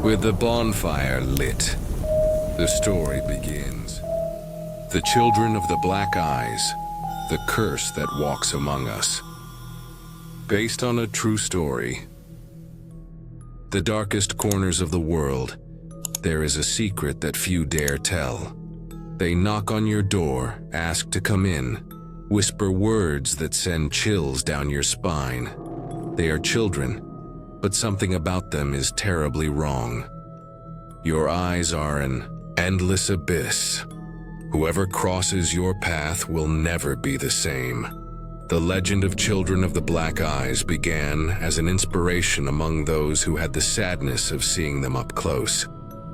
With the bonfire lit, the story begins. The children of the black eyes, the curse that walks among us. Based on a true story. The darkest corners of the world, there is a secret that few dare tell. They knock on your door, ask to come in, whisper words that send chills down your spine. They are children, but something about them is terribly wrong. Your eyes are an endless abyss. Whoever crosses your path will never be the same. The legend of Children of the Black Eyes began as an inspiration among those who had the sadness of seeing them up close.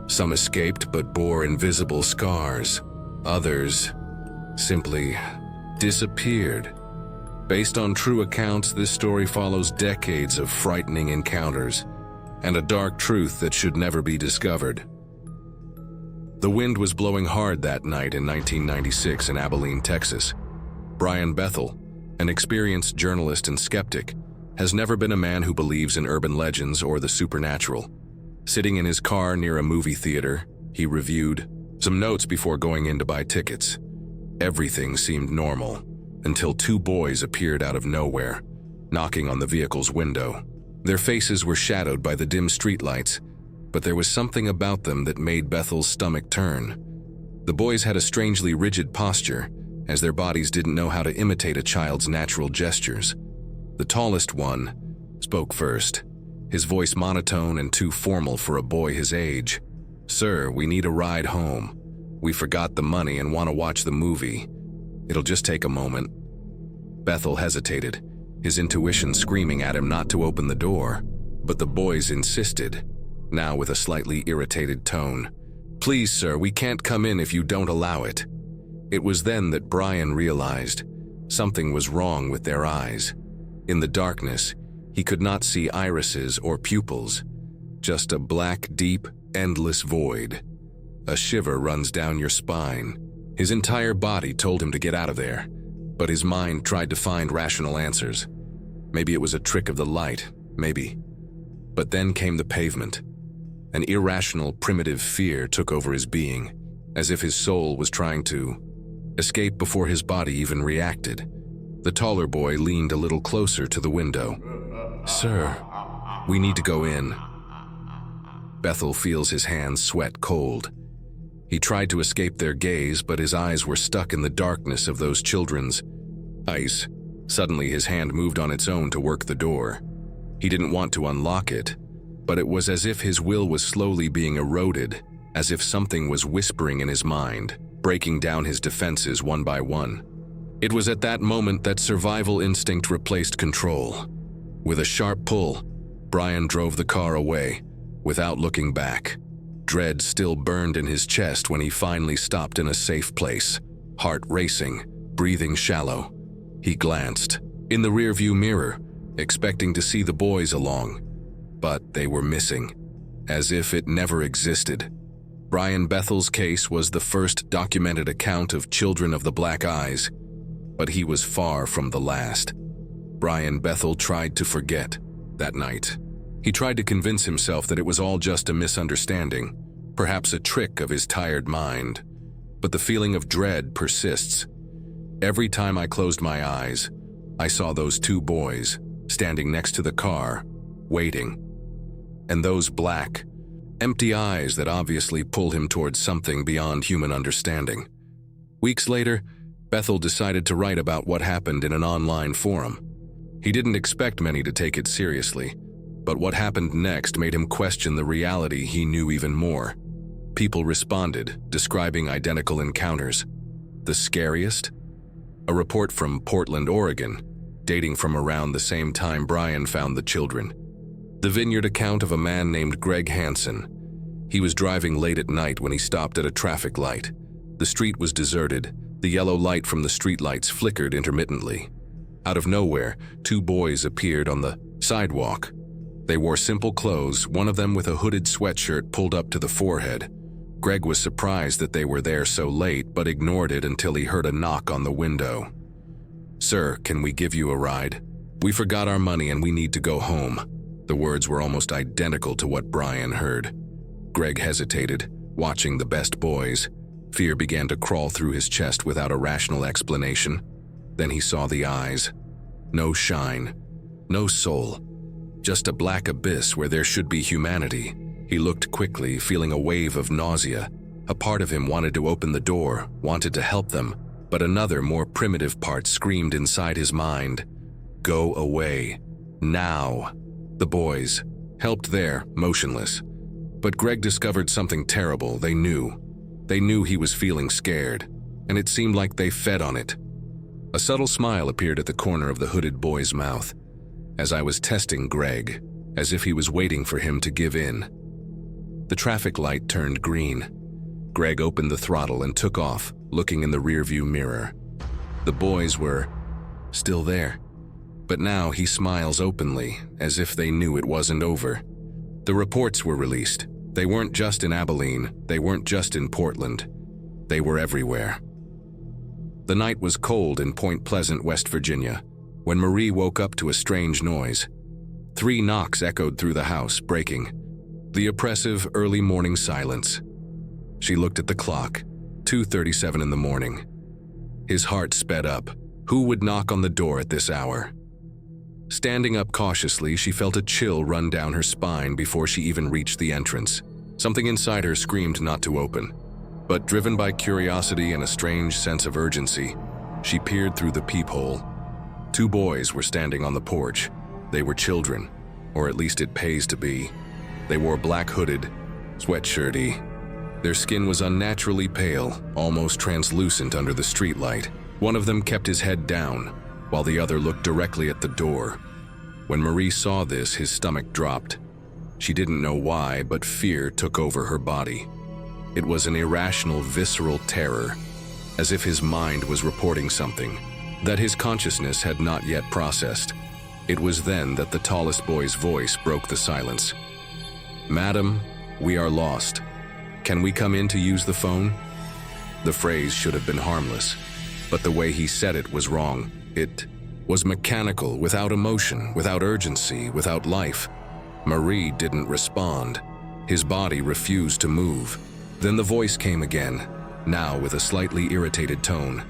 Some escaped but bore invisible scars. Others simply disappeared. Based on true accounts, this story follows decades of frightening encounters and a dark truth that should never be discovered. The wind was blowing hard that night in 1996 in Abilene, Texas. Brian Bethel, an experienced journalist and skeptic, has never been a man who believes in urban legends or the supernatural. Sitting in his car near a movie theater, he reviewed some notes before going in to buy tickets. Everything seemed normal until two boys appeared out of nowhere, knocking on the vehicle's window. Their faces were shadowed by the dim streetlights, but there was something about them that made Bethel's stomach turn. The boys had a strangely rigid posture, as their bodies didn't know how to imitate a child's natural gestures. The tallest one spoke first, his voice monotone and too formal for a boy his age. "Sir, we need a ride home. We forgot the money and want to watch the movie. It'll just take a moment." Bethel hesitated, his intuition screaming at him not to open the door, but the boys insisted, now with a slightly irritated tone. "Please, sir, we can't come in if you don't allow it." It was then that Brian realized something was wrong with their eyes. In the darkness, he could not see irises or pupils, just a black, deep, endless void. A shiver runs down your spine. His entire body told him to get out of there, but his mind tried to find rational answers. Maybe it was a trick of the light, maybe. But then came the pavement. An irrational, primitive fear took over his being, as if his soul was trying to escape before his body even reacted. The taller boy leaned a little closer to the window. "Sir, we need to go in." Bethel feels his hands sweat cold. He tried to escape their gaze, but his eyes were stuck in the darkness of those children's eyes. Suddenly, his hand moved on its own to work the door. He didn't want to unlock it, but it was as if his will was slowly being eroded, as if something was whispering in his mind, breaking down his defenses one by one. It was at that moment that survival instinct replaced control. With a sharp pull, Brian drove the car away, without looking back. Dread still burned in his chest when he finally stopped in a safe place, heart racing, breathing shallow. He glanced in the rearview mirror, expecting to see the boys along, but they were missing, as if it never existed. Brian Bethel's case was the first documented account of Children of the Black Eyes, but he was far from the last. Brian Bethel tried to forget that night. He tried to convince himself that it was all just a misunderstanding, perhaps a trick of his tired mind. But the feeling of dread persists. Every time I closed my eyes, I saw those two boys standing next to the car, waiting. And those black, empty eyes that obviously pulled him towards something beyond human understanding. Weeks later, Bethel decided to write about what happened in an online forum. He didn't expect many to take it seriously, but what happened next made him question the reality he knew even more. People responded, describing identical encounters. The scariest? A report from Portland, Oregon, dating from around the same time Brian found the children. The Vineyard account of a man named Greg Hansen. He was driving late at night when he stopped at a traffic light. The street was deserted. The yellow light from the streetlights flickered intermittently. Out of nowhere, two boys appeared on the sidewalk. They wore simple clothes, one of them with a hooded sweatshirt pulled up to the forehead. Greg was surprised that they were there so late, but ignored it until he heard a knock on the window. "Sir, can we give you a ride? We forgot our money and we need to go home." The words were almost identical to what Brian heard. Greg hesitated, watching the best boys. Fear began to crawl through his chest without a rational explanation. Then he saw the eyes. No shine, no soul, just a black abyss where there should be humanity. He looked quickly, feeling a wave of nausea. A part of him wanted to open the door, wanted to help them, but another, more primitive part screamed inside his mind, "Go away, now." The boys, helped there, motionless. But Greg discovered something terrible. They knew he was feeling scared, and it seemed like they fed on it. A subtle smile appeared at the corner of the hooded boy's mouth, as I was testing Greg, as if he was waiting for him to give in. The traffic light turned green. Greg opened the throttle and took off, looking in the rearview mirror. The boys were still there, but now he smiles openly, as if they knew it wasn't over. The reports were released. They weren't just in Abilene, they weren't just in Portland. They were everywhere. The night was cold in Point Pleasant, West Virginia, when Marie woke up to a strange noise. 3 knocks echoed through the house, breaking the oppressive early morning silence. She looked at the clock, 2:37 in the morning. His heart sped up. Who would knock on the door at this hour? Standing up cautiously, she felt a chill run down her spine before she even reached the entrance. Something inside her screamed not to open. But driven by curiosity and a strange sense of urgency, she peered through the peephole. 2 boys were standing on the porch. They were children, or at least it pays to be. They wore black hooded, sweatshirty. Their skin was unnaturally pale, almost translucent under the streetlight. One of them kept his head down, while the other looked directly at the door. When Marie saw this, his stomach dropped. She didn't know why, but fear took over her body. It was an irrational, visceral terror, as if his mind was reporting something that his consciousness had not yet processed. It was then that the tallest boy's voice broke the silence. "Madam, we are lost. Can we come in to use the phone?" The phrase should have been harmless, but the way he said it was wrong. It was mechanical, without emotion, without urgency, without life. Marie didn't respond. His body refused to move. Then the voice came again, now with a slightly irritated tone.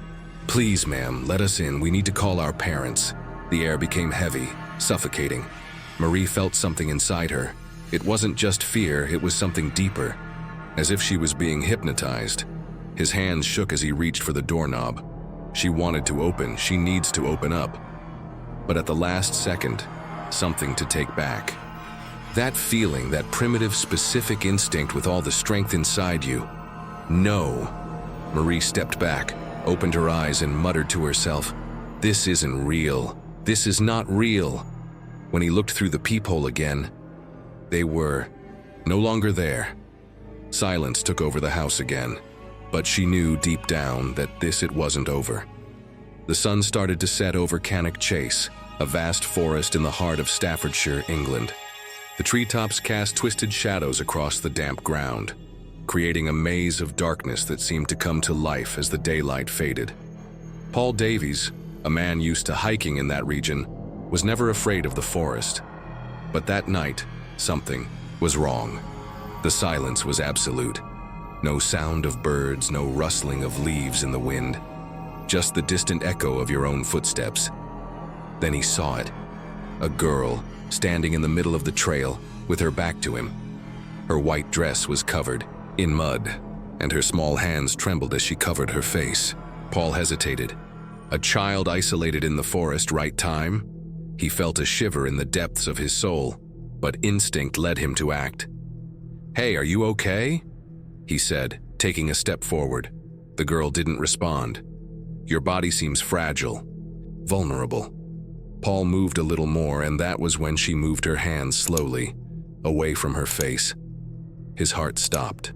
"Please, ma'am, let us in. We need to call our parents." The air became heavy, suffocating. Marie felt something inside her. It wasn't just fear, it was something deeper, as if she was being hypnotized. His hands shook as he reached for the doorknob. She wanted to open, she needs to open up. But at the last second, something to take back. That feeling, that primitive, specific instinct with all the strength inside you. No. Marie stepped back, opened her eyes and muttered to herself, "This isn't real. This is not real." When he looked through the peephole again, they were no longer there. Silence took over the house again, but she knew deep down that it wasn't over. The sun started to set over Cannock Chase, a vast forest in the heart of Staffordshire, England. The treetops cast twisted shadows across the damp ground, creating a maze of darkness that seemed to come to life as the daylight faded. Paul Davies, a man used to hiking in that region, was never afraid of the forest. But that night, something was wrong. The silence was absolute. No sound of birds, no rustling of leaves in the wind, just the distant echo of your own footsteps. Then he saw it. A girl, standing in the middle of the trail, with her back to him. Her white dress was covered in mud, and her small hands trembled as she covered her face. Paul hesitated. A child isolated in the forest, right time? He felt a shiver in the depths of his soul, but instinct led him to act. "Hey, are you okay?" he said, taking a step forward. The girl didn't respond. "Your body seems fragile, vulnerable." Paul moved a little more, and that was when she moved her hands slowly, away from her face. His heart stopped.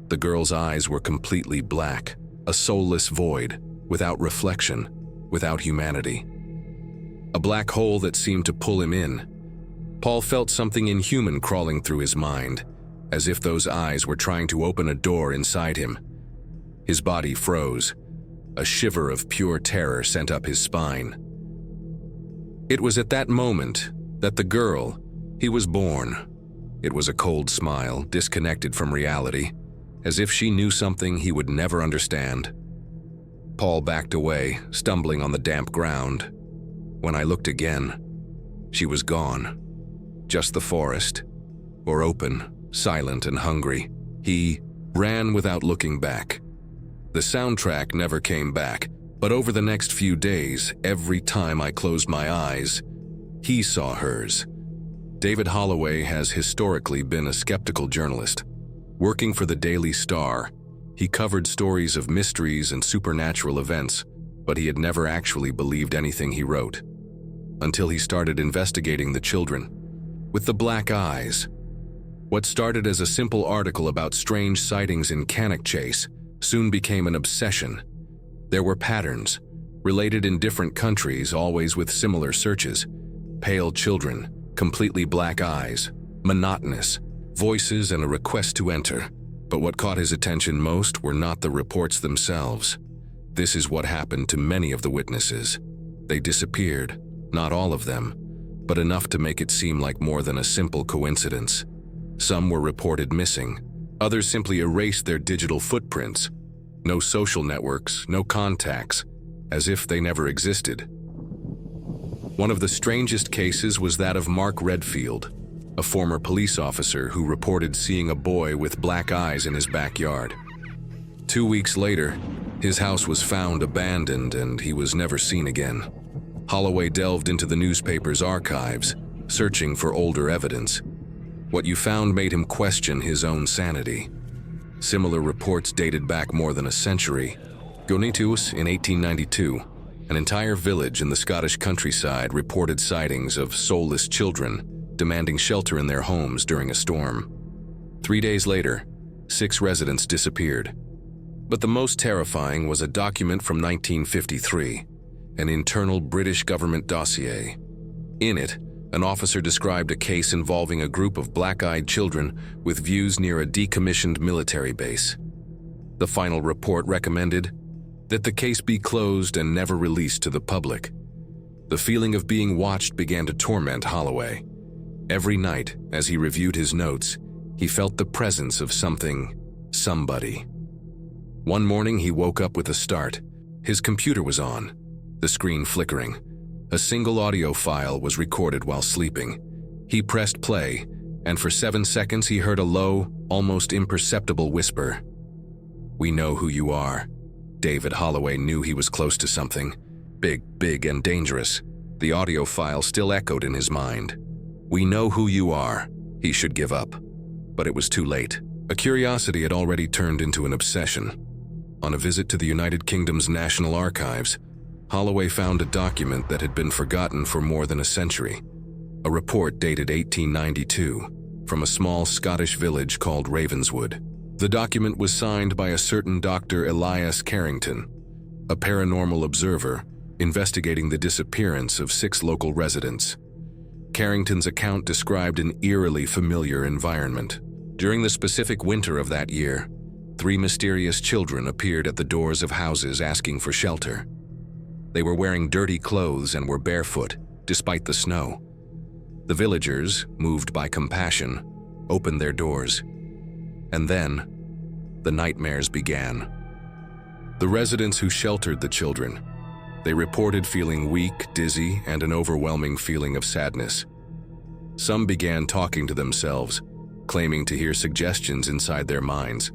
The girl's eyes were completely black, a soulless void, without reflection, without humanity. A black hole that seemed to pull him in. Paul felt something inhuman crawling through his mind, as if those eyes were trying to open a door inside him. His body froze. A shiver of pure terror sent up his spine. It was at that moment that the girl, he was born. It was a cold smile, disconnected from reality, as if she knew something he would never understand. Paul backed away, stumbling on the damp ground. When I looked again, she was gone. Just the forest, or open, silent and hungry. He ran without looking back. The soundtrack never came back, but over the next few days, every time I closed my eyes, he saw hers. David Holloway has historically been a skeptical journalist. Working for the Daily Star, he covered stories of mysteries and supernatural events, but he had never actually believed anything he wrote. Until he started investigating the children with the black eyes. What started as a simple article about strange sightings in Cannock soon became an obsession. There were patterns, related in different countries, always with similar searches. Pale children, completely black eyes, monotonous, voices and a request to enter. But what caught his attention most were not the reports themselves. This is what happened to many of the witnesses. They disappeared, not all of them, but enough to make it seem like more than a simple coincidence. Some were reported missing. Others simply erased their digital footprints. No social networks, no contacts, as if they never existed. One of the strangest cases was that of Mark Redfield, a former police officer who reported seeing a boy with black eyes in his backyard. 2 weeks later, his house was found abandoned and he was never seen again. Holloway delved into the newspaper's archives, searching for older evidence. What you found made him question his own sanity. Similar reports dated back more than a century. Goonitus in 1892, an entire village in the Scottish countryside reported sightings of soulless children demanding shelter in their homes during a storm. 3 days later, 6 residents disappeared. But the most terrifying was a document from 1953, an internal British government dossier. In it, an officer described a case involving a group of black-eyed children with views near a decommissioned military base. The final report recommended that the case be closed and never released to the public. The feeling of being watched began to torment Holloway. Every night, as he reviewed his notes, he felt the presence of somebody. One morning, he woke up with a start. His computer was on, the screen flickering. A single audio file was recorded while sleeping. He pressed play, and for 7 seconds he heard a low, almost imperceptible whisper. "We know who you are." David Holloway knew he was close to something. Big and dangerous. The audio file still echoed in his mind. "We know who you are." He should give up. But it was too late. A curiosity had already turned into an obsession. On a visit to the United Kingdom's National Archives, Holloway found a document that had been forgotten for more than a century. A report dated 1892 from a small Scottish village called Ravenswood. The document was signed by a certain Dr. Elias Carrington, a paranormal observer investigating the disappearance of 6 local residents. Carrington's account described an eerily familiar environment. During the specific winter of that year, 3 mysterious children appeared at the doors of houses asking for shelter. They were wearing dirty clothes and were barefoot, despite the snow. The villagers, moved by compassion, opened their doors. And then, the nightmares began. The residents who sheltered the children, they reported feeling weak, dizzy, and an overwhelming feeling of sadness. Some began talking to themselves, claiming to hear suggestions inside their minds.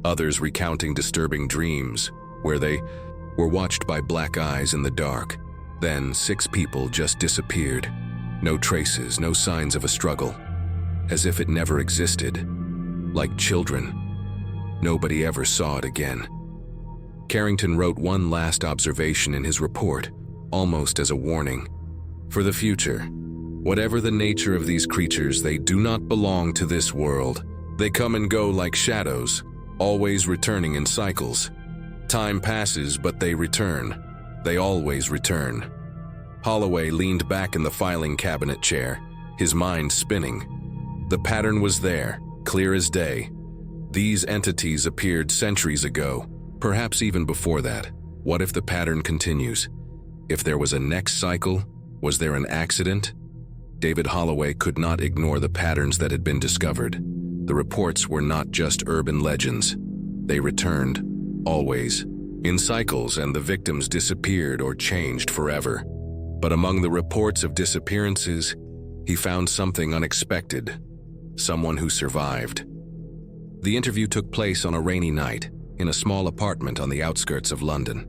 Others recounting disturbing dreams, where they were watched by black eyes in the dark. Then 6 people just disappeared. No traces, no signs of a struggle. As if it never existed. Like children. Nobody ever saw it again. Carrington wrote one last observation in his report, almost as a warning. For the future, whatever the nature of these creatures, they do not belong to this world. They come and go like shadows, always returning in cycles. Time passes, but they return. They always return. Holloway leaned back in the filing cabinet chair, his mind spinning. The pattern was there, clear as day. These entities appeared centuries ago, perhaps even before that. What if the pattern continues? If there was a next cycle, was there an accident? David Holloway could not ignore the patterns that had been discovered. The reports were not just urban legends. They returned, always, in cycles, and the victims disappeared or changed forever. But among the reports of disappearances, he found something unexpected, someone who survived. The interview took place on a rainy night, in a small apartment on the outskirts of London.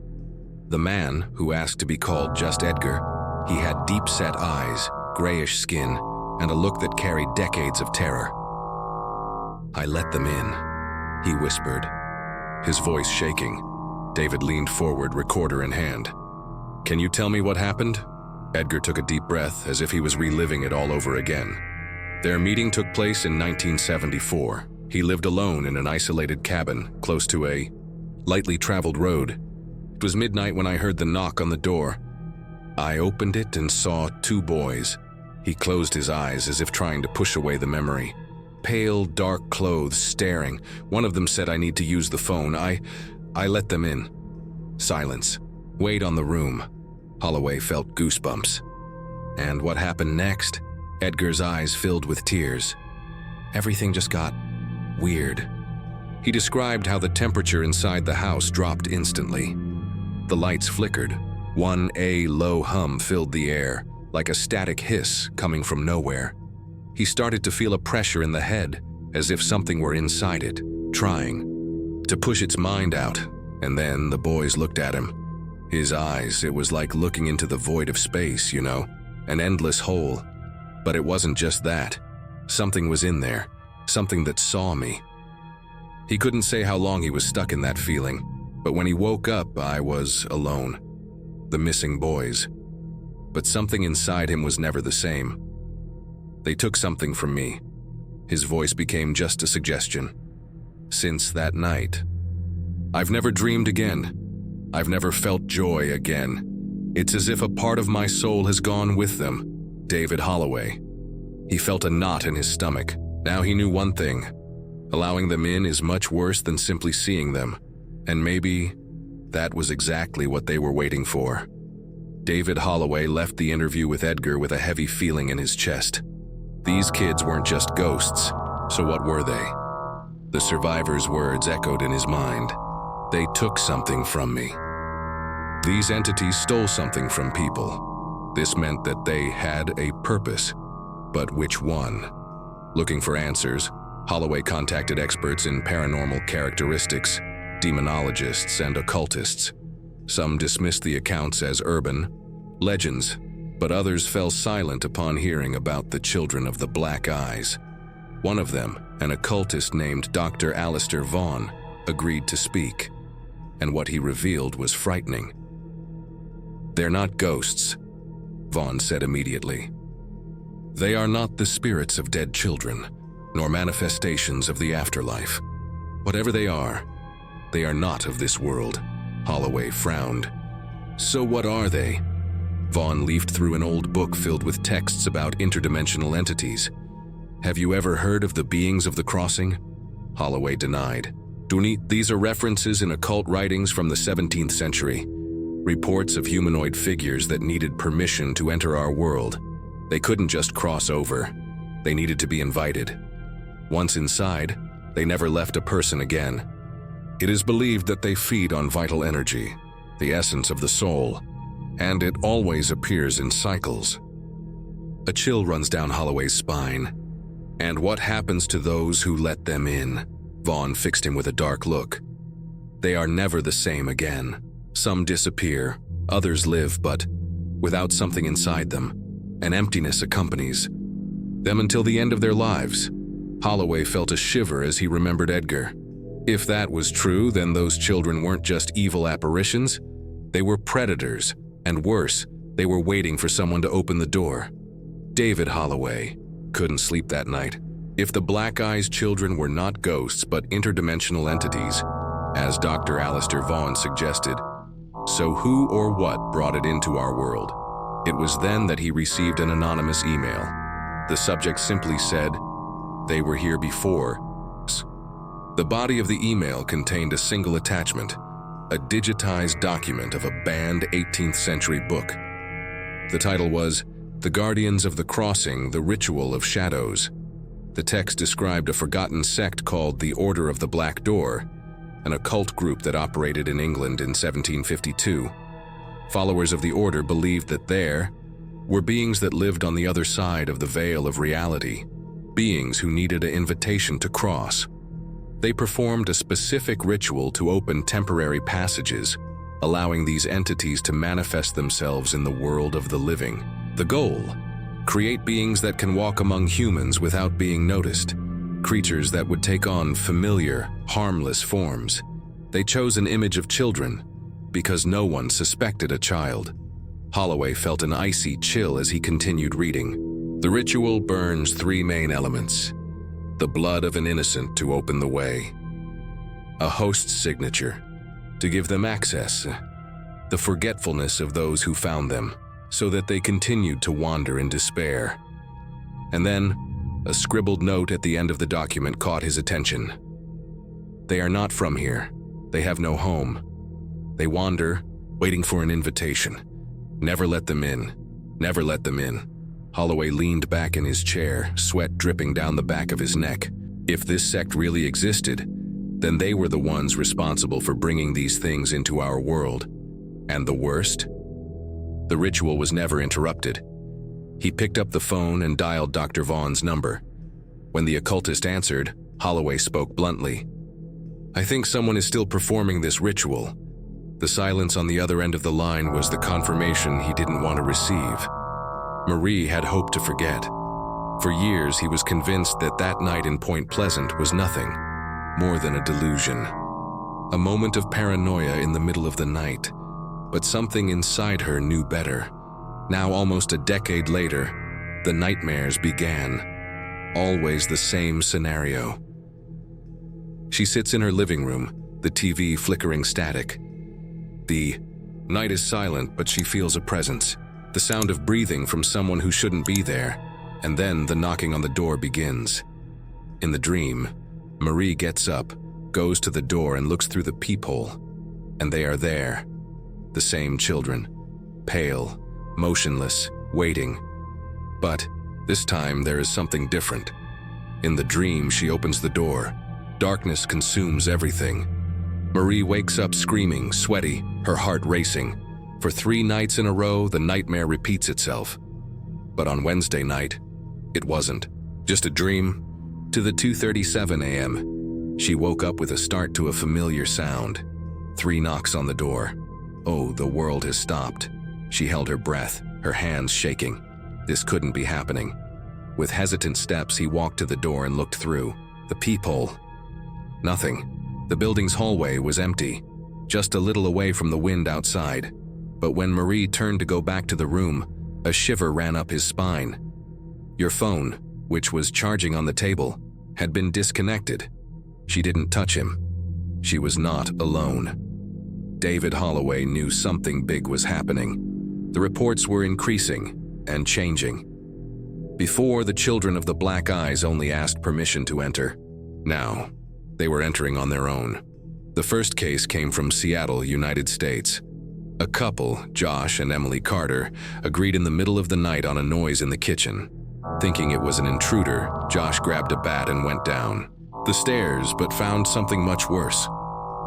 The man, who asked to be called just Edgar, he had deep-set eyes, grayish skin, and a look that carried decades of terror. "I let them in," he whispered, his voice shaking. David leaned forward, recorder in hand. "Can you tell me what happened?" Edgar took a deep breath, as if he was reliving it all over again. Their meeting took place in 1974. He lived alone in an isolated cabin, close to a lightly traveled road. It was midnight when I heard the knock on the door. I opened it and saw 2 boys. He closed his eyes as if trying to push away the memory. Pale, dark clothes, staring. One of them said, "I need to use the phone." I let them in. Silence. Weighed on the room. Holloway felt goosebumps. And what happened next? Edgar's eyes filled with tears. Everything just got weird. He described how the temperature inside the house dropped instantly. The lights flickered. A low hum filled the air, like a static hiss coming from nowhere. He started to feel a pressure in the head, as if something were inside it, trying to push its mind out. And then the boys looked at him. His eyes, it was like looking into the void of space, an endless hole. But it wasn't just that. Something was in there, something that saw me. He couldn't say how long he was stuck in that feeling, but when he woke up, I was alone. The missing boys. But something inside him was never the same. They took something from me. His voice became just a suggestion. Since that night, I've never dreamed again. I've never felt joy again. It's as if a part of my soul has gone with them. David Holloway. He felt a knot in his stomach. Now he knew one thing. Allowing them in is much worse than simply seeing them. And maybe that was exactly what they were waiting for. David Holloway left the interview with Edgar with a heavy feeling in his chest. These kids weren't just ghosts, so what were they? The survivor's words echoed in his mind. They took something from me. These entities stole something from people. This meant that they had a purpose. But which one? Looking for answers, Holloway contacted experts in paranormal characteristics, demonologists and occultists. Some dismissed the accounts as urban legends, but others fell silent upon hearing about the children of the black eyes. One of them, an occultist named Dr. Alistair Vaughan, agreed to speak, and what he revealed was frightening. "They're not ghosts," Vaughan said immediately. "They are not the spirits of dead children, nor manifestations of the afterlife. Whatever they are not of this world." Holloway frowned. "So what are they?" Vaughan leafed through an old book filled with texts about interdimensional entities. "Have you ever heard of the beings of the crossing?" Holloway denied. "These are references in occult writings from the 17th century. Reports of humanoid figures that needed permission to enter our world. They couldn't just cross over. They needed to be invited. Once inside, they never left a person again. It is believed that they feed on vital energy, the essence of the soul, and it always appears in cycles." A chill runs down Holloway's spine. "And what happens to those who let them in?" Vaughan fixed him with a dark look. "They are never the same again. Some disappear, others live, but without something inside them. An emptiness accompanies them until the end of their lives." Holloway felt a shiver as he remembered Edgar. If that was true, then those children weren't just evil apparitions. They were predators, and worse, they were waiting for someone to open the door. David Holloway couldn't sleep that night. If the Black Eyes children were not ghosts but interdimensional entities, as Dr. Alistair Vaughan suggested, so who or what brought it into our world? It was then that he received an anonymous email. The subject simply said, "They were here before." The body of the email contained a single attachment, a digitized document of a banned 18th century book. The title was The Guardians of the Crossing, the Ritual of Shadows. The text described a forgotten sect called the Order of the Black Door, an occult group that operated in England in 1752. Followers of the order believed that there were beings that lived on the other side of the veil of reality, beings who needed an invitation to cross. They performed a specific ritual to open temporary passages, allowing these entities to manifest themselves in the world of the living. The goal: create beings that can walk among humans without being noticed, creatures that would take on familiar, harmless forms. They chose an image of children because no one suspected a child. Holloway felt an icy chill as he continued reading. The ritual burns 3 main elements: the blood of an innocent to open the way, a host's signature to give them access, the forgetfulness of those who found them so that they continued to wander in despair. And then, a scribbled note at the end of the document caught his attention. They are not from here. They have no home. They wander, waiting for an invitation. Never let them in. Never let them in. Holloway leaned back in his chair, sweat dripping down the back of his neck. If this sect really existed, then they were the ones responsible for bringing these things into our world. And the worst? The ritual was never interrupted. He picked up the phone and dialed Dr. Vaughn's number. When the occultist answered, Holloway spoke bluntly. "I think someone is still performing this ritual." The silence on the other end of the line was the confirmation he didn't want to receive. Marie had hoped to forget. For years, he was convinced that that night in Point Pleasant was nothing more than a delusion. A moment of paranoia in the middle of the night. But something inside her knew better. Now, almost a decade later, the nightmares began. Always the same scenario. She sits in her living room, the TV flickering static. The night is silent, but she feels a presence. The sound of breathing from someone who shouldn't be there. And then the knocking on the door begins. In the dream, Marie gets up, goes to the door and looks through the peephole. And they are there. The same children. Pale, motionless, waiting. But this time there is something different. In the dream, she opens the door. Darkness consumes everything. Marie wakes up screaming, sweaty, her heart racing. For 3 nights in a row, the nightmare repeats itself. But on Wednesday night, it wasn't. Just a dream. To the 2:37 a.m., she woke up with a start to a familiar sound. 3 knocks on the door. Oh, the world has stopped. She held her breath, her hands shaking. This couldn't be happening. With hesitant steps, he walked to the door and looked through. The peephole. Nothing. The building's hallway was empty, just a little away from the wind outside. But when Marie turned to go back to the room, a shiver ran up his spine. Your phone, which was charging on the table, had been disconnected. She didn't touch him. She was not alone. David Holloway knew something big was happening. The reports were increasing and changing. Before, the children of the black eyes only asked permission to enter. Now, they were entering on their own. The first case came from Seattle, United States. A couple, Josh and Emily Carter, agreed in the middle of the night on a noise in the kitchen. Thinking it was an intruder, Josh grabbed a bat and went down the stairs, but found something much worse.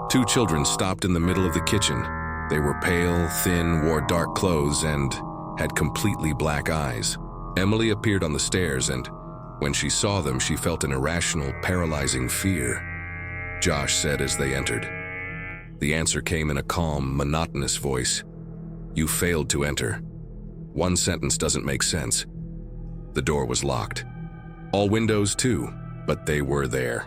2 children stopped in the middle of the kitchen. They were pale, thin, wore dark clothes, and had completely black eyes. Emily appeared on the stairs, and when she saw them, she felt an irrational, paralyzing fear. Josh said as they entered. The answer came in a calm, monotonous voice. "You failed to enter. One sentence doesn't make sense." The door was locked. All windows too, but they were there.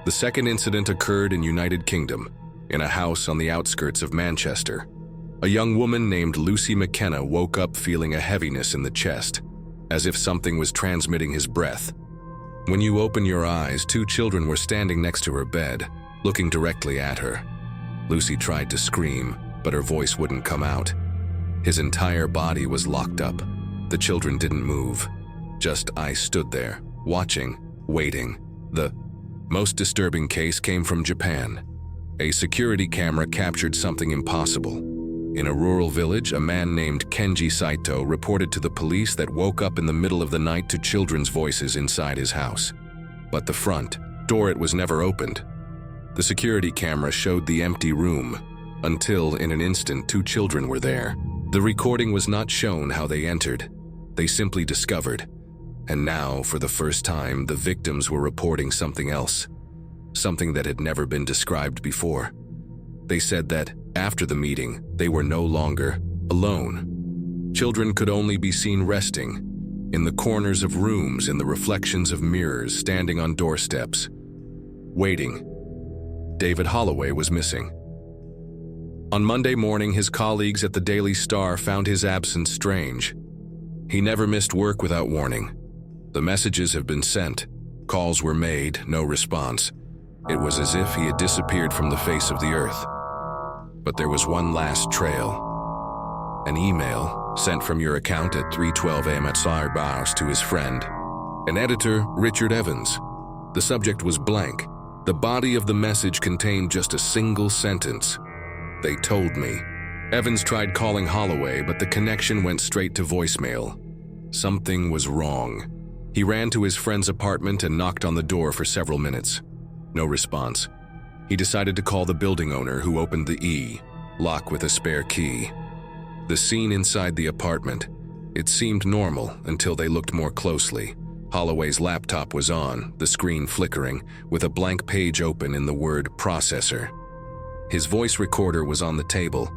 The second incident occurred in United Kingdom, in a house on the outskirts of Manchester. A young woman named Lucy McKenna woke up feeling a heaviness in the chest, as if something was transmitting his breath. When you open your eyes, 2 children were standing next to her bed, looking directly at her. Lucy tried to scream, but her voice wouldn't come out. His entire body was locked up. The children didn't move. Just I stood there, watching, waiting. The most disturbing case came from Japan. A security camera captured something impossible. In a rural village, a man named Kenji Saito reported to the police that woke up in the middle of the night to children's voices inside his house. But the front door, it was never opened. The security camera showed the empty room, until in an instant 2 children were there. The recording was not shown how they entered. They simply discovered. And now, for the first time, the victims were reporting something else. Something that had never been described before. They said that, after the meeting, they were no longer alone. Children could only be seen resting, in the corners of rooms, in the reflections of mirrors, standing on doorsteps, waiting. David Holloway was missing. On Monday morning, his colleagues at the Daily Star found his absence strange. He never missed work without warning. The messages have been sent. Calls were made, no response. It was as if he had disappeared from the face of the earth. But there was one last trail. An email sent from your account at 3:12 a.m. at Cyberhouse to his friend, an editor, Richard Evans. The subject was blank. The body of the message contained just a single sentence. They told me. Evans tried calling Holloway, but the connection went straight to voicemail. Something was wrong. He ran to his friend's apartment and knocked on the door for several minutes. No response. He decided to call the building owner, who opened the lock with a spare key. The scene inside the apartment. It seemed normal until they looked more closely. Holloway's laptop was on, the screen flickering, with a blank page open in the word processor. His voice recorder was on the table,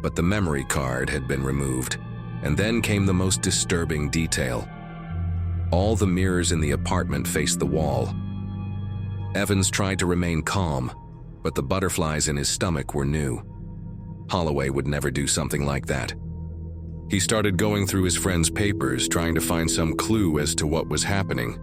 but the memory card had been removed. And then came the most disturbing detail. All the mirrors in the apartment faced the wall. Evans tried to remain calm, but the butterflies in his stomach were new. Holloway would never do something like that. He started going through his friend's papers, trying to find some clue as to what was happening.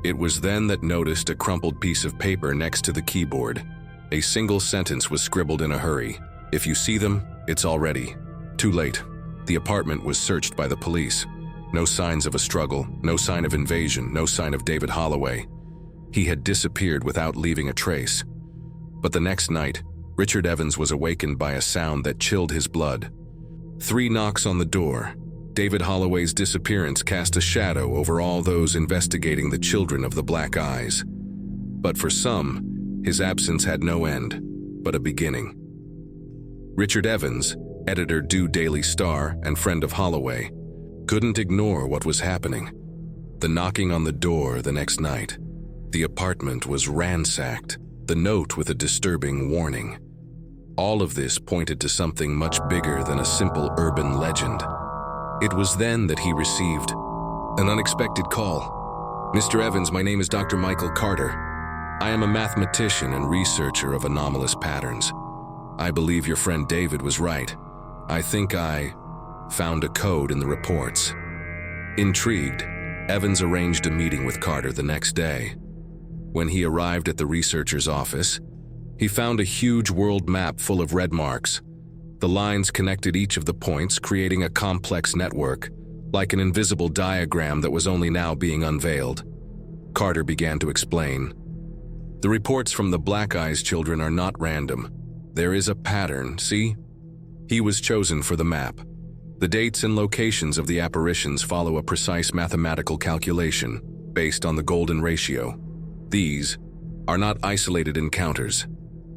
It was then that noticed a crumpled piece of paper next to the keyboard. A single sentence was scribbled in a hurry. If you see them, it's already too late. The apartment was searched by the police. No signs of a struggle, no sign of invasion, no sign of David Holloway. He had disappeared without leaving a trace. But the next night, Richard Evans was awakened by a sound that chilled his blood. 3 knocks on the door. David Holloway's disappearance cast a shadow over all those investigating the children of the Black Eyes. But for some, his absence had no end, but a beginning. Richard Evans, editor due Daily Star and friend of Holloway, couldn't ignore what was happening. The knocking on the door the next night. The apartment was ransacked, the note with a disturbing warning. All of this pointed to something much bigger than a simple urban legend. It was then that he received an unexpected call. Mr. Evans, my name is Dr. Michael Carter. I am a mathematician and researcher of anomalous patterns. I believe your friend David was right. I think I found a code in the reports. Intrigued, Evans arranged a meeting with Carter the next day. When he arrived at the researcher's office, he found a huge world map full of red marks. The lines connected each of the points, creating a complex network, like an invisible diagram that was only now being unveiled. Carter began to explain. The reports from the Black Eyes children are not random. There is a pattern, see? He was chosen for the map. The dates and locations of the apparitions follow a precise mathematical calculation based on the golden ratio. These are not isolated encounters.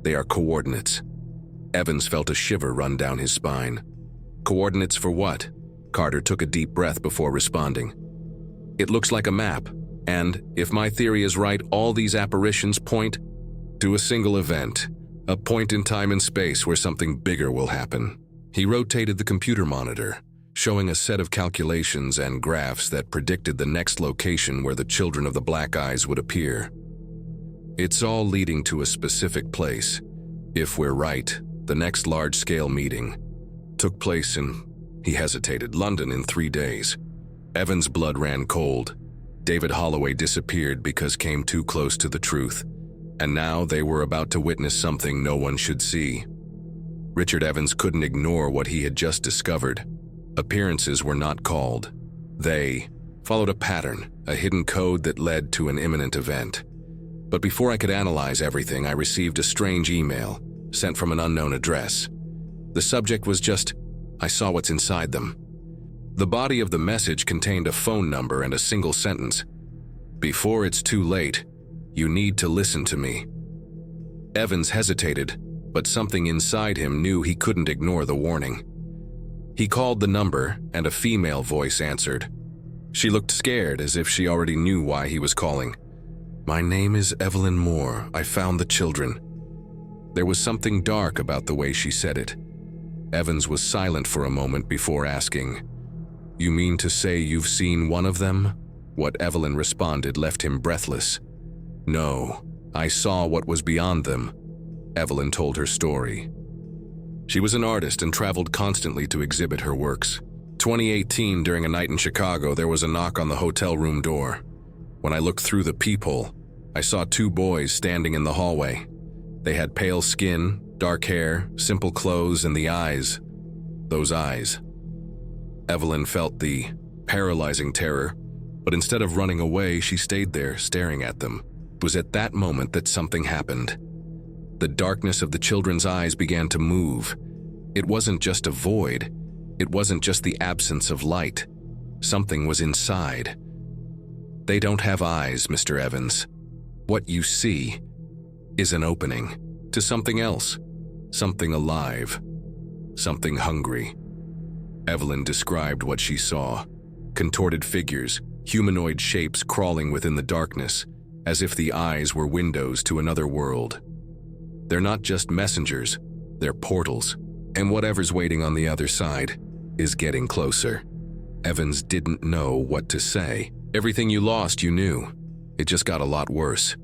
They are coordinates. Evans felt a shiver run down his spine. Coordinates for what? Carter took a deep breath before responding. It looks like a map, and if my theory is right, all these apparitions point to a single event, a point in time and space where something bigger will happen. He rotated the computer monitor, showing a set of calculations and graphs that predicted the next location where the children of the Black Eyes would appear. It's all leading to a specific place. If we're right, the next large-scale meeting took place in, he hesitated, London in 3 days. Evans' blood ran cold. David Holloway disappeared because came too close to the truth, and now they were about to witness something no one should see. Richard Evans couldn't ignore what he had just discovered. Appearances were not called. They followed a pattern, a hidden code that led to an imminent event. But before I could analyze everything, I received a strange email, sent from an unknown address. The subject was just, "I saw what's inside them." The body of the message contained a phone number and a single sentence: "Before it's too late, you need to listen to me." Evans hesitated, but something inside him knew he couldn't ignore the warning. He called the number, and a female voice answered. She looked scared, as if she already knew why he was calling. "My name is Evelyn Moore. I found the children." There was something dark about the way she said it. Evans was silent for a moment before asking, "You mean to say you've seen one of them?" What Evelyn responded left him breathless. "No, I saw what was beyond them." Evelyn told her story. She was an artist and traveled constantly to exhibit her works. 2018, during a night in Chicago, there was a knock on the hotel room door. When I looked through the peephole, I saw two boys standing in the hallway. They had pale skin, dark hair, simple clothes, and the eyes. Those eyes. Evelyn felt the paralyzing terror, but instead of running away, she stayed there, staring at them. It was at that moment that something happened. The darkness of the children's eyes began to move. It wasn't just a void. It wasn't just the absence of light. Something was inside. "They don't have eyes, Mr. Evans. What you see is an opening to something else, something alive, something hungry." Evelyn described what she saw: contorted figures, humanoid shapes crawling within the darkness, as if the eyes were windows to another world. They're not just messengers, they're portals, and whatever's waiting on the other side is getting closer. Evans didn't know what to say. Everything you lost, you knew. It just got a lot worse.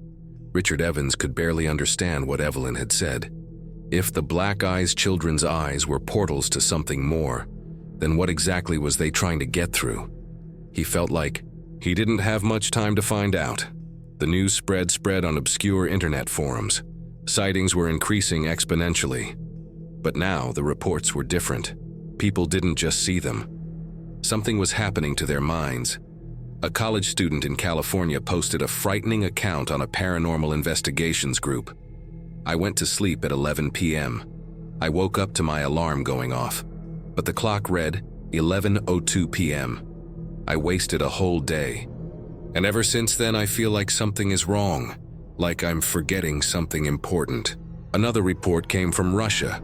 Richard Evans could barely understand what Evelyn had said. If the Black Eyes children's eyes were portals to something more, then what exactly was they trying to get through? He felt like he didn't have much time to find out. The news spread on obscure internet forums. Sightings were increasing exponentially. But now the reports were different. People didn't just see them. Something was happening to their minds. A college student in California posted a frightening account on a paranormal investigations group. "I went to sleep at 11 p.m. I woke up to my alarm going off, but the clock read 11:02 p.m. I wasted a whole day. And ever since then I feel like something is wrong, like I'm forgetting something important." Another report came from Russia,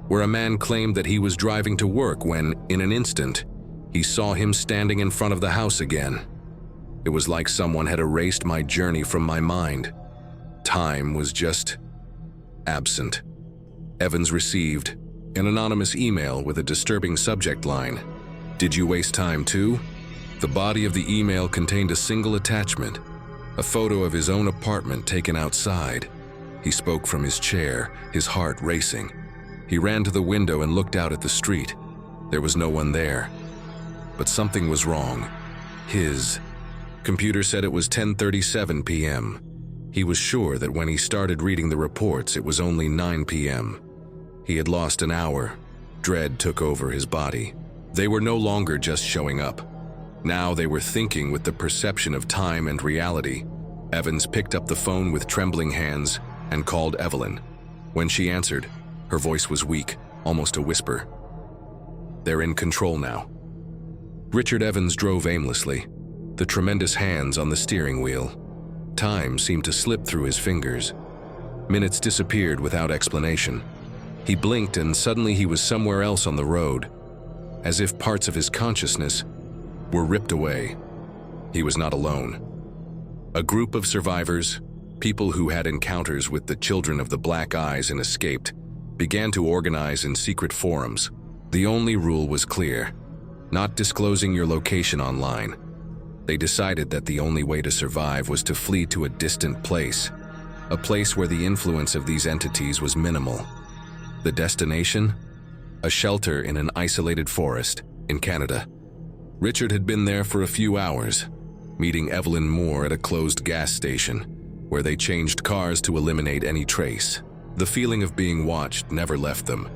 where a man claimed that he was driving to work when, in an instant, he saw him standing in front of the house again. It was like someone had erased my journey from my mind. Time was just absent. Evans received an anonymous email with a disturbing subject line: "Did you waste time too?" The body of the email contained a single attachment, a photo of his own apartment taken outside. He spoke from his chair, his heart racing. He ran to the window and looked out at the street. There was no one there. But something was wrong. His computer said it was 10:37 p.m. He was sure that when he started reading the reports, it was only 9 p.m. He had lost an hour. Dread took over his body. They were no longer just showing up. Now they were thinking with the perception of time and reality. Evans picked up the phone with trembling hands and called Evelyn. When she answered, her voice was weak, almost a whisper. "They're in control now." Richard Evans drove aimlessly, the tremendous hands on the steering wheel. Time seemed to slip through his fingers. Minutes disappeared without explanation. He blinked and suddenly he was somewhere else on the road, as if parts of his consciousness were ripped away. He was not alone. A group of survivors, people who had encounters with the children of the Black Eyes and escaped, began to organize in secret forums. The only rule was clear: not disclosing your location online. They decided that the only way to survive was to flee to a distant place, a place where the influence of these entities was minimal. The destination? A shelter in an isolated forest in Canada. Richard had been there for a few hours, meeting Evelyn Moore at a closed gas station, where they changed cars to eliminate any trace. The feeling of being watched never left them.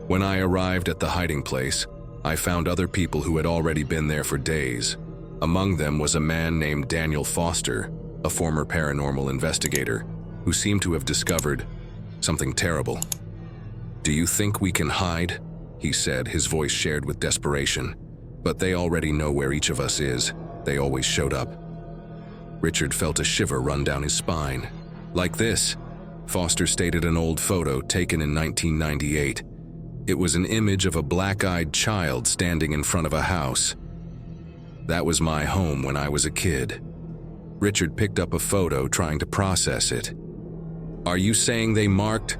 When I arrived at the hiding place, I found other people who had already been there for days. Among them was a man named Daniel Foster, a former paranormal investigator, who seemed to have discovered something terrible. "Do you think we can hide?" he said, his voice shared with desperation. "But they already know where each of us is. They always showed up." Richard felt a shiver run down his spine. "Like this," Foster stated an old photo taken in 1998. It was an image of a black-eyed child standing in front of a house. "That was my home when I was a kid." Richard picked up a photo, trying to process it. "Are you saying they marked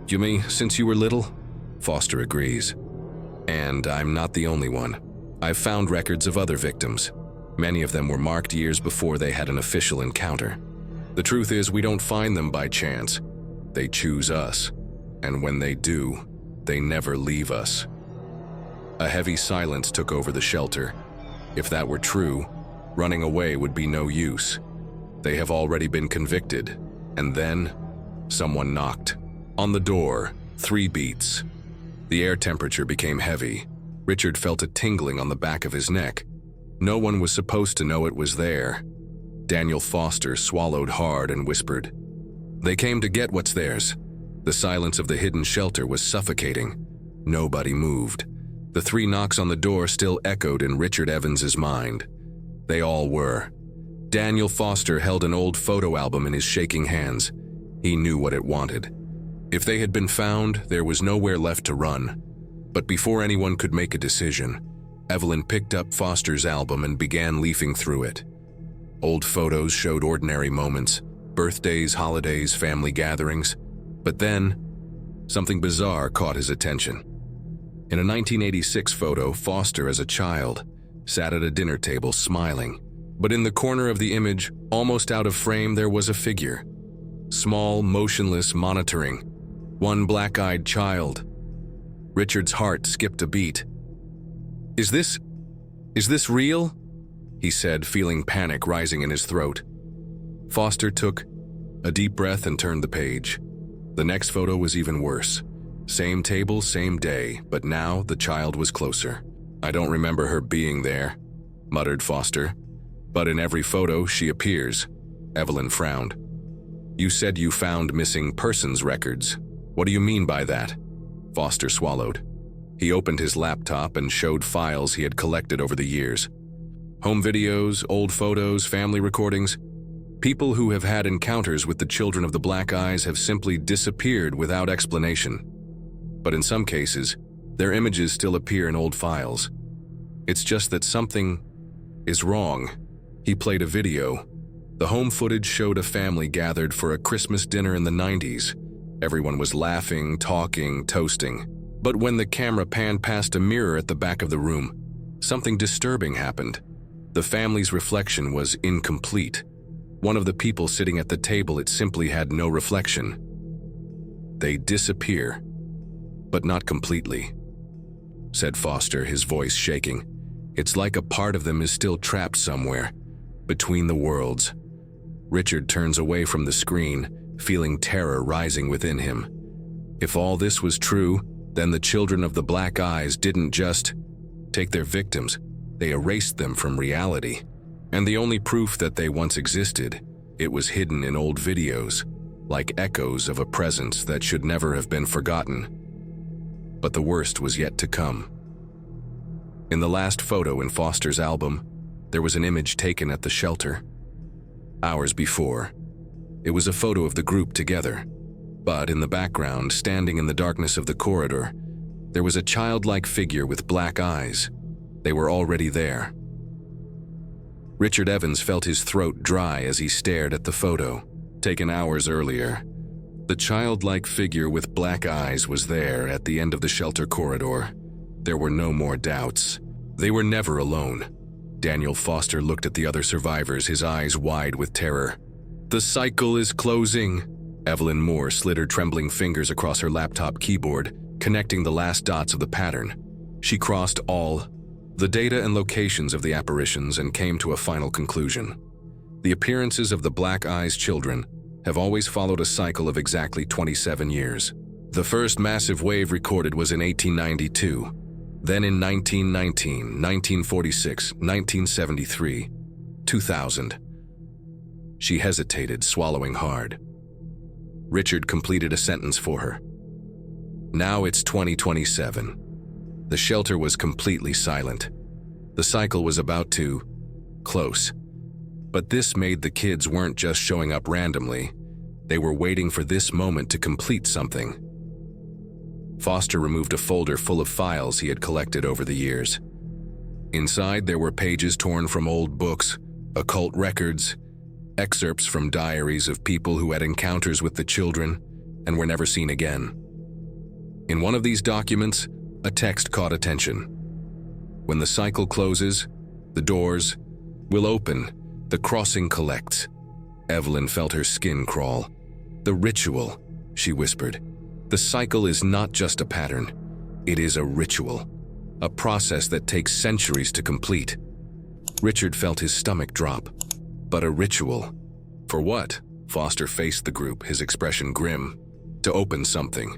you me since you were little?" Foster agrees. "And I'm not the only one. I've found records of other victims. Many of them were marked years before they had an official encounter. The truth is, we don't find them by chance. They choose us. And when they do, they never leave us." A heavy silence took over the shelter. If that were true, running away would be no use. They have already been convicted. And then, someone knocked. On the door, 3 beats. The air temperature became heavy. Richard felt a tingling on the back of his neck. No one was supposed to know it was there. Daniel Foster swallowed hard and whispered, "They came to get what's theirs." The silence of the hidden shelter was suffocating. Nobody moved. The 3 knocks on the door still echoed in Richard Evans's mind. They all were. Daniel Foster held an old photo album in his shaking hands. He knew what it wanted. If they had been found, there was nowhere left to run. But before anyone could make a decision, Evelyn picked up Foster's album and began leafing through it. Old photos showed ordinary moments, birthdays, holidays, family gatherings. But then, something bizarre caught his attention. In a 1986 photo, Foster, as a child, sat at a dinner table smiling. But in the corner of the image, almost out of frame, there was a figure. Small, motionless, monitoring. One black-eyed child. Richard's heart skipped a beat. Is this real?" he said, feeling panic rising in his throat. Foster took a deep breath and turned the page. The next photo was even worse. Same table, same day, but now the child was closer. "I don't remember her being there," muttered Foster. "But in every photo, she appears." Evelyn frowned. "You said you found missing persons records. What do you mean by that?" Foster swallowed. He opened his laptop and showed files he had collected over the years. Home videos, old photos, family recordings. People who have had encounters with the children of the Black Eyes have simply disappeared without explanation. But in some cases, their images still appear in old files. It's just that something is wrong. He played a video. The home footage showed a family gathered for a Christmas dinner in the 90s. Everyone was laughing, talking, toasting. But when the camera panned past a mirror at the back of the room, something disturbing happened. The family's reflection was incomplete. One of the people sitting at the table, it simply had no reflection. "They disappear, but not completely," said Foster, his voice shaking. "It's like a part of them is still trapped somewhere, between the worlds." Richard turns away from the screen, feeling terror rising within him. If all this was true, then the children of the Black Eyes didn't just take their victims, they erased them from reality. And the only proof that they once existed, it was hidden in old videos, like echoes of a presence that should never have been forgotten. But the worst was yet to come. In the last photo in Foster's album, there was an image taken at the shelter. Hours before, it was a photo of the group together. But in the background, standing in the darkness of the corridor, there was a childlike figure with black eyes. They were already there. Richard Evans felt his throat dry as he stared at the photo, taken hours earlier. The childlike figure with black eyes was there at the end of the shelter corridor. There were no more doubts. They were never alone. Daniel Foster looked at the other survivors, his eyes wide with terror. "The cycle is closing." Evelyn Moore slid her trembling fingers across her laptop keyboard, connecting the last dots of the pattern. She crossed all the data and locations of the apparitions and came to a final conclusion. The appearances of the Black Eyes children have always followed a cycle of exactly 27 years. The first massive wave recorded was in 1892, then in 1919, 1946, 1973, 2000. She hesitated, swallowing hard. Richard completed a sentence for her. "Now it's 2027. The shelter was completely silent. The cycle was about to close. But this made the kids weren't just showing up randomly. They were waiting for this moment to complete something. Foster removed a folder full of files he had collected over the years. Inside, there were pages torn from old books, occult records, excerpts from diaries of people who had encounters with the children and were never seen again. In one of these documents, a text caught attention. When the cycle closes, the doors will open, the crossing collects. Evelyn felt her skin crawl. The ritual, she whispered. The cycle is not just a pattern. It is a ritual, a process that takes centuries to complete. Richard felt his stomach drop. But a ritual. For what? Foster faced the group, his expression grim. To open something.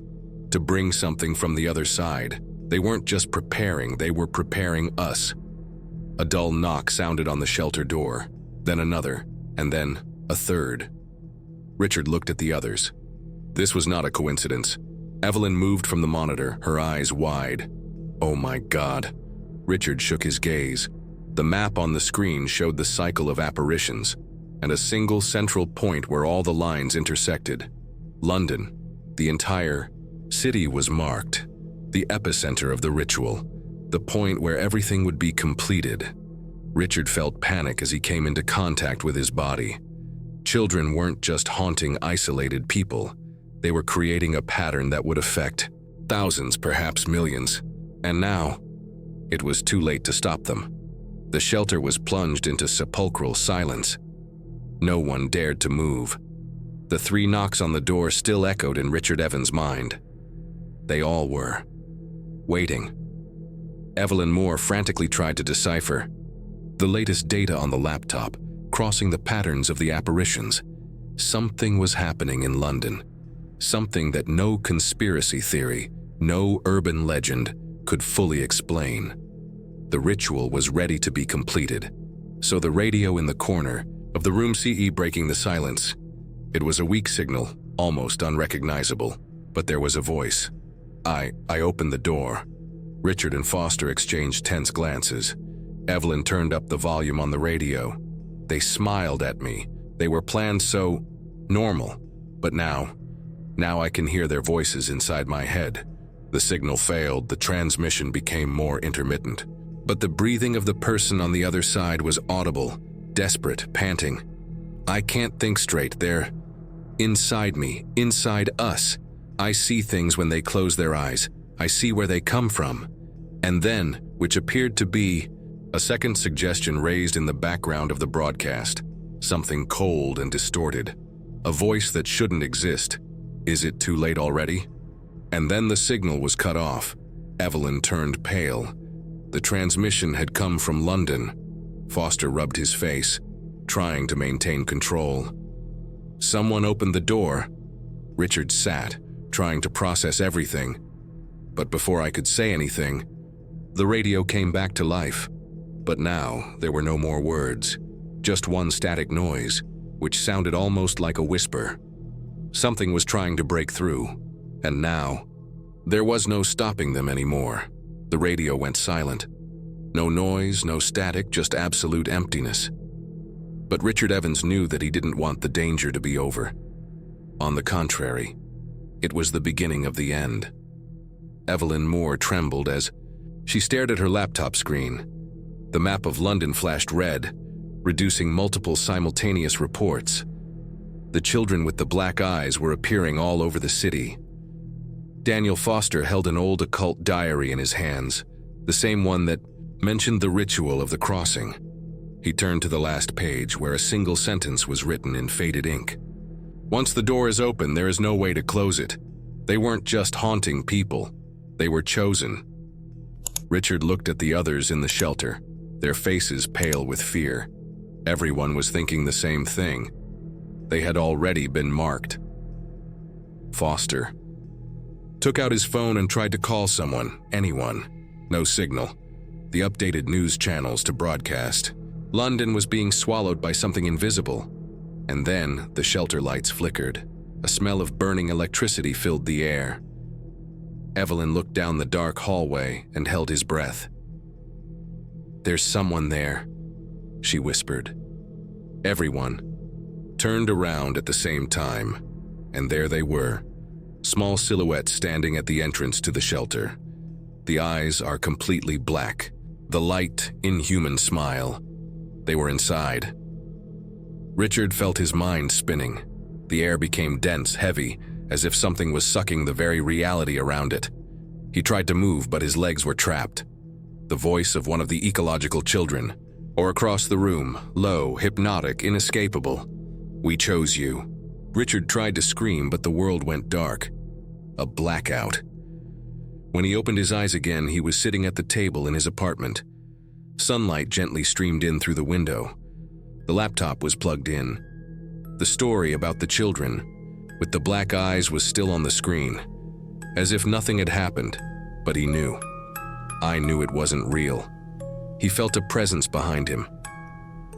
To bring something from the other side. They weren't just preparing, they were preparing us. A dull knock sounded on the shelter door, then another, and then a third. Richard looked at the others. This was not a coincidence. Evelyn moved from the monitor, her eyes wide. Oh my God. Richard shook his gaze. The map on the screen showed the cycle of apparitions, and a single central point where all the lines intersected. London. The entire city was marked. The epicenter of the ritual. The point where everything would be completed. Richard felt panic as he came into contact with his body. Children weren't just haunting isolated people. They were creating a pattern that would affect thousands, perhaps millions. And now, it was too late to stop them. The shelter was plunged into sepulchral silence. No one dared to move. The 3 knocks on the door still echoed in Richard Evans' mind. They all were. Waiting. Evelyn Moore frantically tried to decipher the latest data on the laptop, crossing the patterns of the apparitions. Something was happening in London. Something that no conspiracy theory, no urban legend could fully explain. The ritual was ready to be completed. So the radio in the corner of the room CE breaking the silence. It was a weak signal, almost unrecognizable, but there was a voice. I opened the door. Richard and Foster exchanged tense glances. Evelyn turned up the volume on the radio. They smiled at me. They were planned so normal. But now I can hear their voices inside my head. The signal failed, the transmission became more intermittent. But the breathing of the person on the other side was audible, desperate, panting. I can't think straight. They're inside me, inside us. I see things when they close their eyes. I see where they come from. And then, which appeared to be, a second suggestion raised in the background of the broadcast. Something cold and distorted. A voice that shouldn't exist. Is it too late already? And then the signal was cut off. Evelyn turned pale. The transmission had come from London. Foster rubbed his face, trying to maintain control. Someone opened the door. Richard sat, trying to process everything. But before I could say anything, the radio came back to life. But now there were no more words, just one static noise, which sounded almost like a whisper. Something was trying to break through, and now there was no stopping them anymore. The radio went silent. No noise, no static, just absolute emptiness. But Richard Evans knew that he didn't want the danger to be over. On the contrary, it was the beginning of the end. Evelyn Moore trembled as she stared at her laptop screen. The map of London flashed red, reducing multiple simultaneous reports. The children with the black eyes were appearing all over the city. Daniel Foster held an old occult diary in his hands, the same one that mentioned the ritual of the crossing. He turned to the last page where a single sentence was written in faded ink. Once the door is open, there is no way to close it. They weren't just haunting people. They were chosen. Richard looked at the others in the shelter, their faces pale with fear. Everyone was thinking the same thing. They had already been marked. Foster took out his phone and tried to call someone, anyone. No signal. The updated news channels to broadcast. London was being swallowed by something invisible. And then the shelter lights flickered. A smell of burning electricity filled the air. Evelyn looked down the dark hallway and held his breath. "There's someone there," she whispered. Everyone turned around at the same time, and there they were, small silhouettes standing at the entrance to the shelter. The eyes are completely black, the light, inhuman smile. They were inside. Richard felt his mind spinning. The air became dense, heavy, as if something was sucking the very reality around it. He tried to move, but his legs were trapped. The voice of one of the ecological children, or across the room, low, hypnotic, inescapable. "We chose you." Richard tried to scream, but the world went dark. A blackout. When he opened his eyes again, he was sitting at the table in his apartment. Sunlight gently streamed in through the window. The laptop was plugged in. The story about the children, with the black eyes, was still on the screen, as if nothing had happened, but he knew. I knew it wasn't real. He felt a presence behind him.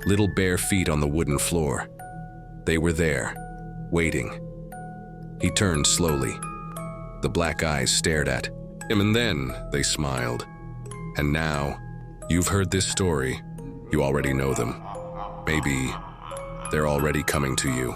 Little bare feet on the wooden floor. They were there, waiting. He turned slowly. The black eyes stared at him, and then they smiled. "And now, you've heard this story. You already know them. Maybe they're already coming to you."